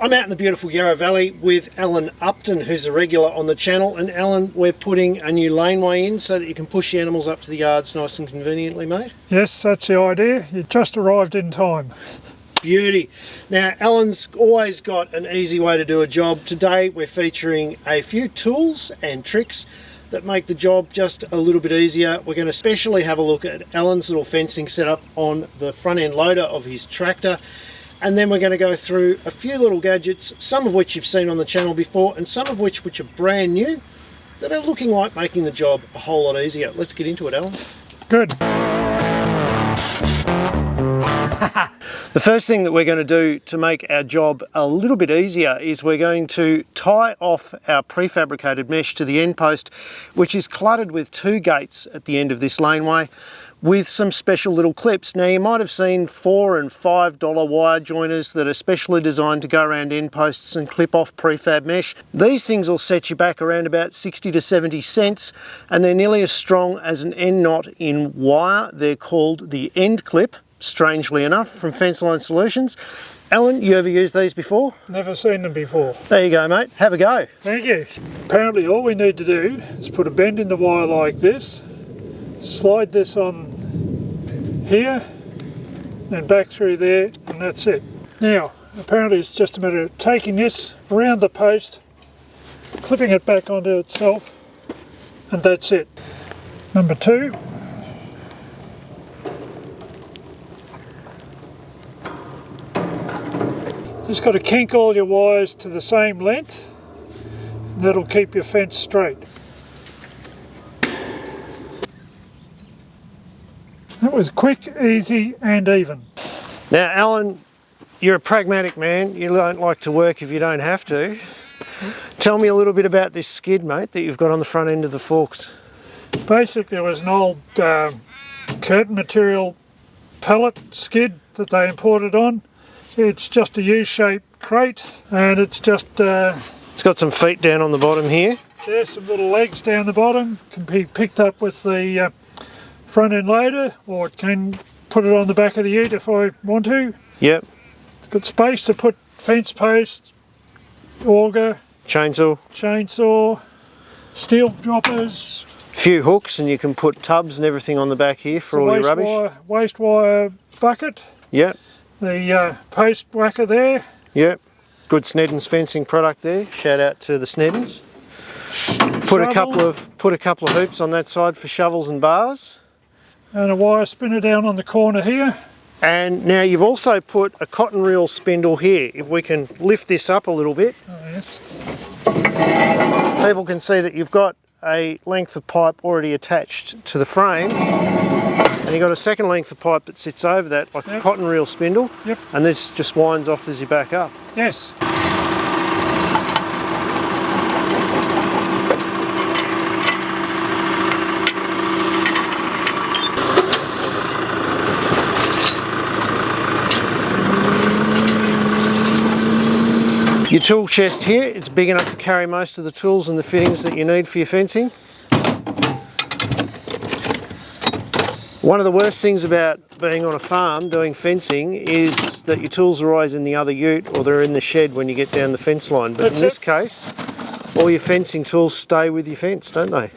I'm out in the beautiful Yarra Valley with Alan Upton, who's a regular on the channel. And Alan, we're putting a new laneway in so that you can push the animals up to the yards nice and conveniently, mate. Yes, that's the idea. You just arrived in time. Beauty. Now, Alan's always got an easy way to do a job. Today we're featuring a few tools and tricks that make the job just a little bit easier. We're going to especially have a look at Alan's little fencing setup on the front end loader of his tractor. And then we're going to go through a few little gadgets, some of which you've seen on the channel before and some of which are brand new, that are looking like making the job a whole lot easier. Let's get into it, Alan. Good. The first thing that we're going to do to make our job a little bit easier is we're going to tie off our prefabricated mesh to the end post, which is cluttered with two gates at the end of this laneway, with some special little clips. Now, you might have seen $4 and $5 wire joiners that are specially designed to go around end posts and clip off prefab mesh. These things will set you back around about 60 to 70 cents, and they're nearly as strong as an end knot in wire. They're called the end clip, strangely enough, from Fenceline Solutions. Alan, you ever used these before? Never seen them before. There you go, mate. Have a go. Thank you. Apparently all we need to do is put a bend in the wire like this, slide this on here, then back through there, and that's it. Now, apparently it's just a matter of taking this around the post, clipping it back onto itself, and that's it. Number two, just got to kink all your wires to the same length, and that'll keep your fence straight. That was quick, easy and even. Now, Alan, you're a pragmatic man. You don't like to work if you don't have to. Tell me a little bit about this skid, mate, that you've got on the front end of the forks. Basically, it was an old curtain material pallet skid that they imported on. It's just a U-shaped crate, and it's just... it's got some feet down on the bottom here. There's some little legs down the bottom. Can be picked up with the front end loader, or it can put it on the back of the ute if I want to. Yep. It's got space to put fence posts, auger, chainsaw, steel droppers. Few hooks, and you can put tubs and everything on the back here for all your rubbish. Waste wire bucket. Yep. The post whacker there. Yep. Good Sneddon's fencing product there. Shout out to the Sneddons. Put a couple of hoops on that side for shovels and bars. And a wire spinner down on the corner here. And now you've also put a cotton reel spindle here. If we can lift this up a little bit, people can see that you've got a length of pipe already attached to the frame, and you've got a second length of pipe that sits over that, like a cotton reel spindle, and this just winds off as you back up. Yes. Your tool chest here, it's big enough to carry most of the tools and the fittings that you need for your fencing. One of the worst things about being on a farm doing fencing is that your tools are always in the other ute, or they're in the shed when you get down the fence line. But in this case, all your fencing tools stay with your fence, don't they?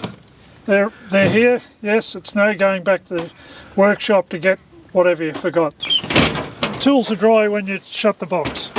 They're here, yes. It's no going back to the workshop to get whatever you forgot. The tools are dry when you shut the box.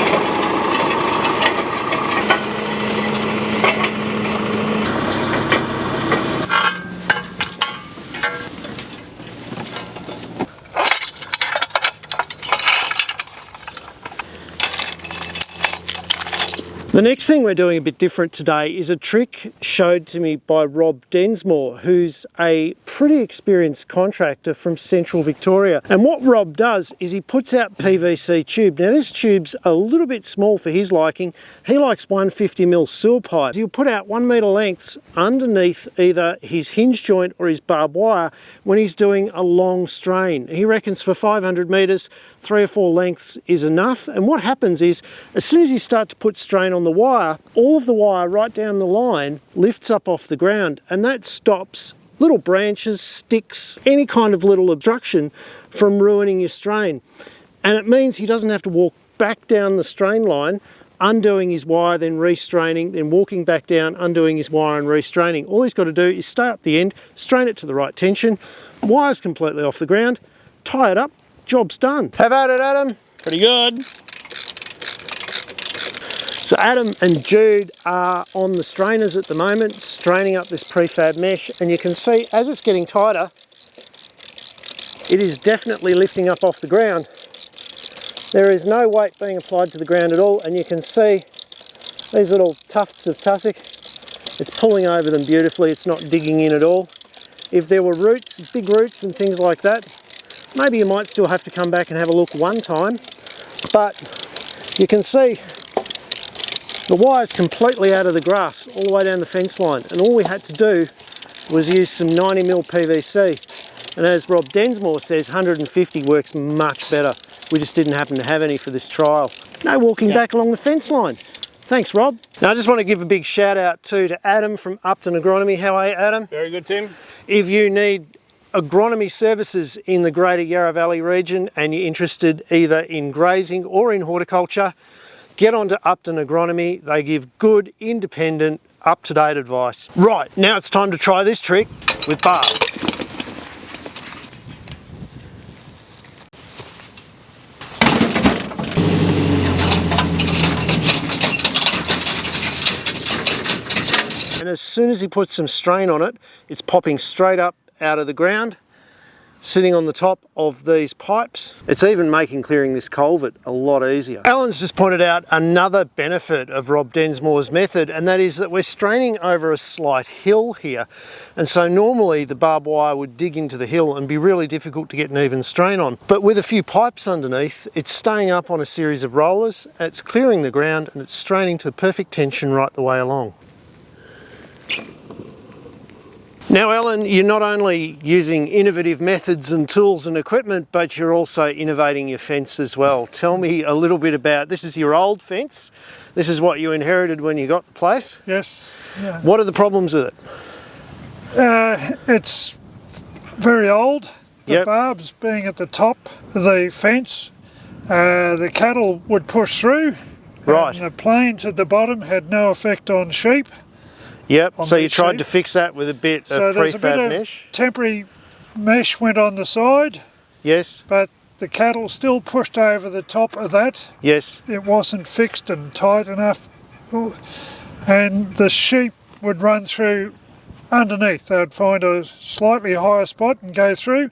The next thing we're doing a bit different today is a trick showed to me by Rob Densmore, who's a pretty experienced contractor from central Victoria. And what Rob does is he puts out PVC tube. Now this tube's a little bit small for his liking. He likes 150mm sewer pipe. He'll put out 1 metre lengths underneath either his hinge joint or his barbed wire when he's doing a long strain. He reckons for 500 metres, 3 or 4 lengths is enough. And what happens is, as soon as you start to put strain on the wire, all of the wire right down the line lifts up off the ground, and that stops little branches, sticks, any kind of little obstruction from ruining your strain. And it means he doesn't have to walk back down the strain line undoing his wire, then restraining, then walking back down, undoing his wire and restraining. All he's got to do is stay up the end, strain it to the right tension, wire's completely off the ground, tie it up, job's done. Have at it, Adam. Pretty good. So Adam and Jude are on the strainers at the moment, straining up this prefab mesh, and you can see as it's getting tighter, it is definitely lifting up off the ground. There is no weight being applied to the ground at all, and you can see these little tufts of tussock. It's pulling over them beautifully, it's not digging in at all. If there were roots, big roots and things like that, maybe you might still have to come back and have a look one time, but you can see the wire's completely out of the grass all the way down the fence line, and all we had to do was use some 90mm PVC. And as Rob Densmore says, 150 works much better. We just didn't happen to have any for this trial. No walking back along the fence line. Thanks, Rob. Now I just want to give a big shout out too to Adam from Upton Agronomy. How are you, Adam? Very good, Tim. If you need agronomy services in the Greater Yarra Valley region and you're interested either in grazing or in horticulture, get on to Upton Agronomy. They give good, independent, up-to-date advice. Right, now it's time to try this trick with barb. And as soon as he puts some strain on it, it's popping straight up out of the ground, sitting on the top of these pipes. It's even making clearing this culvert a lot easier. Alan's just pointed out another benefit of Rob Densmore's method, and that is that we're straining over a slight hill here. And so normally the barbed wire would dig into the hill and be really difficult to get an even strain on. But with a few pipes underneath, it's staying up on a series of rollers, it's clearing the ground, and it's straining to perfect tension right the way along. Now Alan, you're not only using innovative methods and tools and equipment, but you're also innovating your fence as well. Tell me a little bit about, this is your old fence. This is what you inherited when you got the place. Yes. Yeah. What are the problems with it? It's very old. The barbs being at the top of the fence, the cattle would push through. Right. And the planes at the bottom had no effect on sheep. Yep, so you tried to fix that with a bit of prefab mesh? Temporary mesh went on the side. Yes. But the cattle still pushed over the top of that. Yes. It wasn't fixed and tight enough. And the sheep would run through underneath. They'd find a slightly higher spot and go through.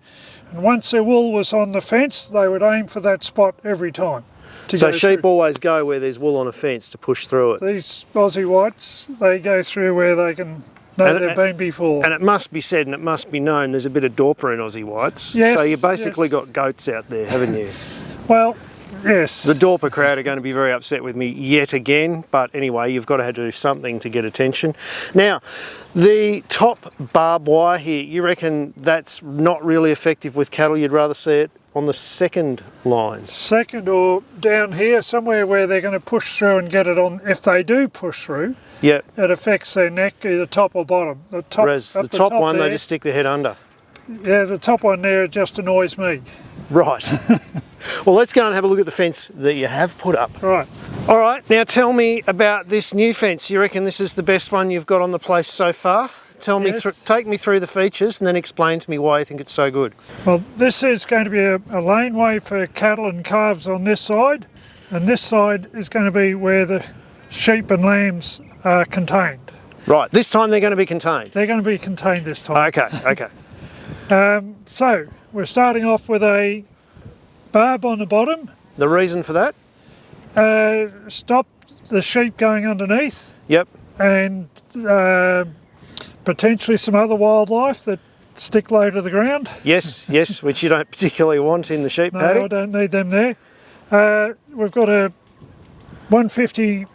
And once their wool was on the fence, they would aim for that spot every time. So sheep always go where there's wool on a fence to push through it? These Aussie whites, they go through where they can know they've been before. And it must be said and it must be known, there's a bit of Dorper in Aussie whites. Yes, so you basically got goats out there, haven't you? Well, yes. The Dorper crowd are going to be very upset with me yet again, but anyway, you've got to do something to get attention. Now, the top barbed wire here, you reckon that's not really effective with cattle? You'd rather see it on the second line? Second, or down here, somewhere where they're going to push through and get it on. If they do push through, it affects their neck, either top or bottom. The top, whereas the top one, they just stick their head under. Yeah, the top one there just annoys me. Right. Well, let's go and have a look at the fence that you have put up. Right. All right, now tell me about this new fence. You reckon this is the best one you've got on the place so far? Tell me, take me through the features and then explain to me why you think it's so good. Well, this is going to be a laneway for cattle and calves on this side, and this side is going to be where the sheep and lambs are contained. Right, this time they're going to be contained? They're going to be contained this time. Okay, okay. So, we're starting off with a barb on the bottom. The reason for that? Stop the sheep going underneath. Yep. And potentially some other wildlife that stick low to the ground. Yes, yes, which you don't particularly want in the sheep paddock. No, I don't need them there. We've got a 150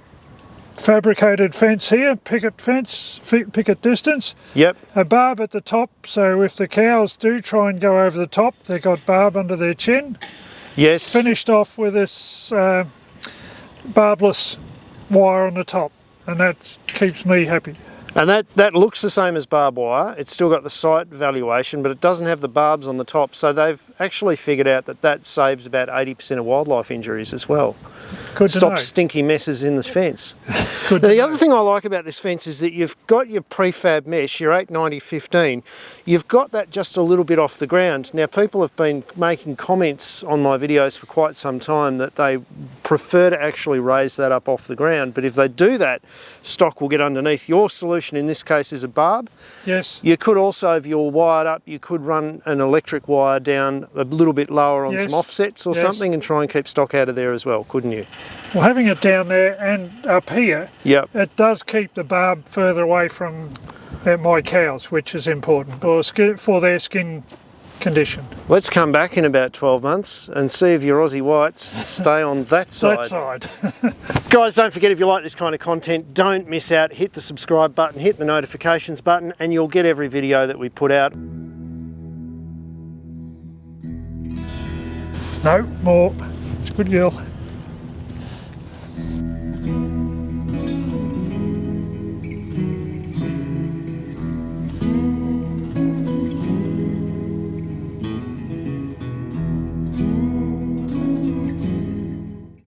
fabricated fence here, picket fence, picket distance. Yep. A barb at the top, so if the cows do try and go over the top, they've got barb under their chin. Yes. Finished off with this barbless wire on the top, and that keeps me happy. And that looks the same as barbed wire. It's still got the site valuation, but it doesn't have the barbs on the top. So they've actually figured out that that saves about 80% of wildlife injuries as well. Good to stop know. stinky messes in the fence. Good Now, to the know. other thing I like about this fence is that you've got your prefab mesh, your 890/15. You've got that just a little bit off the ground. Now, people have been making comments on my videos for quite some time that they prefer to actually raise that up off the ground, but if they do that, stock will get underneath. Your solution in this case is a barb. Yes. You could also, if you're wired up, you could run an electric wire down a little bit lower on Yes. some offsets or Yes. something and try and keep stock out of there as well, couldn't you? Well, having it down there and up here, Yep. it does keep the barb further away from my cows, which is important for their skin condition. Let's come back in about 12 months and see if your Aussie whites stay on that side. That side. Guys, don't forget, if you like this kind of content, don't miss out. Hit the subscribe button, hit the notifications button, and you'll get every video that we put out. No, more. It's a good girl.